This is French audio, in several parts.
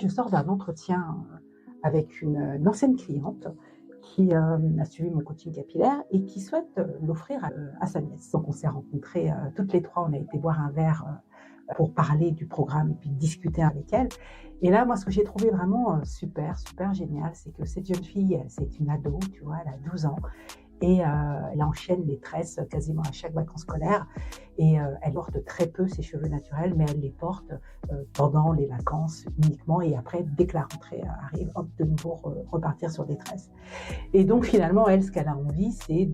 Je sors d'un entretien avec une ancienne cliente qui a suivi mon coaching capillaire et qui souhaite l'offrir à sa nièce. Donc on s'est rencontrées toutes les trois, on a été boire un verre pour parler du programme et puis discuter avec elle. Et là, moi, ce que j'ai trouvé vraiment super, super génial, c'est que cette jeune fille, c'est une ado, tu vois, elle a 12 ans. Et elle enchaîne les tresses quasiment à chaque vacances scolaires et elle porte très peu ses cheveux naturels, mais elle les porte pendant les vacances uniquement et après, dès que la rentrée arrive, hop, de nouveau repartir sur des tresses. Et donc finalement, elle, ce qu'elle a envie, c'est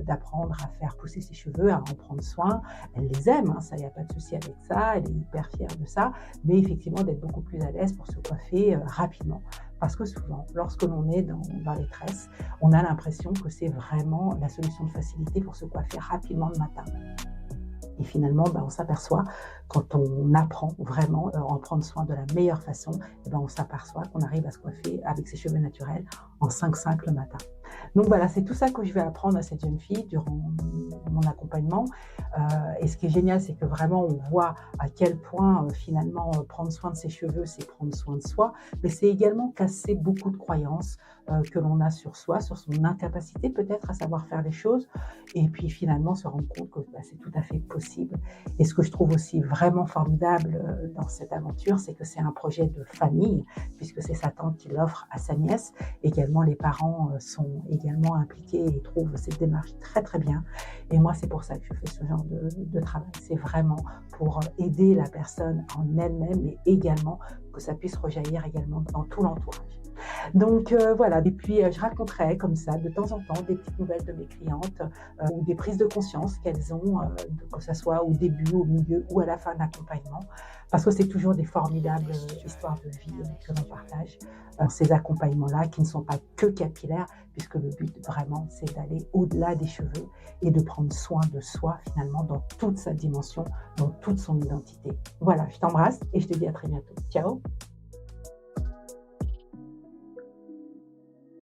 d'apprendre à faire pousser ses cheveux, à en prendre soin. Elle les aime, hein, ça, il n'y a pas de souci avec ça, elle est hyper fière de ça, mais effectivement d'être beaucoup plus à l'aise pour se coiffer rapidement. Parce que souvent, lorsque l'on est dans les tresses, on a l'impression que c'est vraiment la solution de facilité pour se coiffer rapidement le matin. Et finalement, on s'aperçoit, quand on apprend vraiment à en prendre soin de la meilleure façon, on s'aperçoit qu'on arrive à se coiffer avec ses cheveux naturels en 5-5 le matin. Donc voilà, c'est tout ça que je vais apprendre à cette jeune fille durant mon accompagnement. Et ce qui est génial, c'est que vraiment on voit à quel point finalement prendre soin de ses cheveux, c'est prendre soin de soi, mais c'est également casser beaucoup de croyances que l'on a sur soi, sur son incapacité peut-être à savoir faire les choses, et puis finalement se rendre compte que c'est tout à fait possible. Et ce que je trouve aussi vraiment formidable dans cette aventure, c'est que c'est un projet de famille, puisque c'est sa tante qui l'offre à sa nièce. Également, les parents sont également impliqués et trouvent cette démarche très très bien. Et moi, c'est pour ça que je fais ce genre de travail. C'est vraiment pour aider la personne en elle-même, mais également que ça puisse rejaillir également dans tout l'entourage. Donc voilà, et puis je raconterai comme ça de temps en temps des petites nouvelles de mes clientes ou des prises de conscience qu'elles ont, que ce soit au début, au milieu ou à la fin de l'accompagnement, parce que c'est toujours des formidables histoires de vie que l'on partage, ces accompagnements-là qui ne sont pas que capillaires, puisque le but vraiment c'est d'aller au-delà des cheveux et de prendre soin de soi finalement dans toute sa dimension, dans toute son identité. Voilà, je t'embrasse et je te dis à très bientôt. Ciao!